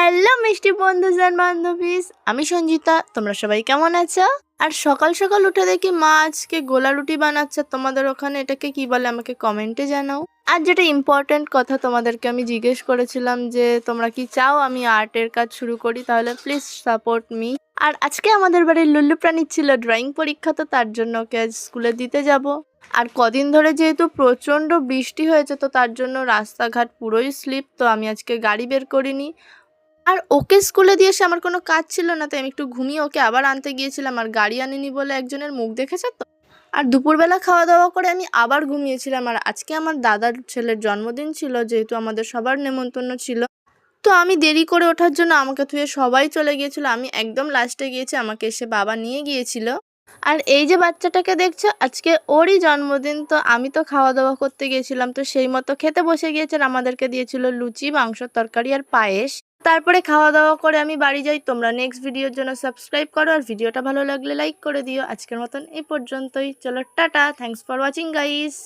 Hello মিষ্টি বন্ধুস আর বান্ধবীস, আমি সঞ্জিতা। তোমরা সবাই কেমন আছো? আর সকাল সকাল উঠে দেখি মা আজকে গোলা রুটি বানাচ্ছে। তোমাদের ওখানে এটাকে কি বলে আমাকে কমেন্টে জানাও। আর যেটা ইম্পর্টেন্ট কথা তোমাদেরকে আমি জিজ্ঞেস করেছিলাম যে তোমরা কি চাও আমি আর্টের কাজ শুরু করি, তাহলে প্লিজ সাপোর্ট মি। আর আজকে আমাদের বাড়ির লুল্লু প্রাণীর ছিল ড্রয়িং পরীক্ষা, তো তার জন্য ওকে আজ স্কুলে দিতে যাব। আর কদিন ধরে যেহেতু প্রচণ্ড বৃষ্টি হয়েছে, তো তার জন্য রাস্তাঘাট পুরোই স্লিপ, তো আমি আজকে গাড়ি বের করিনি। আর ওকে স্কুলে দিয়ে এসে আমার কোনো কাজ ছিল না, তাই আমি একটু ঘুমিয়ে ওকে আবার আনতে গিয়েছিলাম। আর গাড়ি আনিনি বলে একজনের মুখ দেখেছে তো। আর দুপুরবেলা খাওয়া দাওয়া করে আমি আবার ঘুমিয়েছিলাম। আর আজকে আমার দাদার ছেলের জন্মদিন ছিল, যেহেতু আমাদের সবার নেমন্তন্ন ছিল, তো আমি দেরি করে ওঠার জন্য আমাকে থুয়ে সবাই চলে গিয়েছিল। আমি একদম লাস্টে গিয়েছি, আমাকে এসে বাবা নিয়ে গিয়েছিল। আর এই যে বাচ্চাটাকে দেখছো, আজকে ওরই জন্মদিন, তো আমি তো খাওয়া দাওয়া করতে গিয়েছিলাম, তো সেই মতো খেতে বসে গিয়েছে। আর আমাদেরকে দিয়েছিল লুচি, মাংস, তরকারি আর পায়েস। তারপরে খাওয়া দাওয়া করে আমি বাড়ি যাই। তোমরা নেক্সট ভিডিওর জন্য সাবস্ক্রাইব করো, আর ভিডিওটা ভালো লাগলে লাইক করে দিও। আজকের মতন এই পর্যন্তই, চলো tata, thanks for watching guys.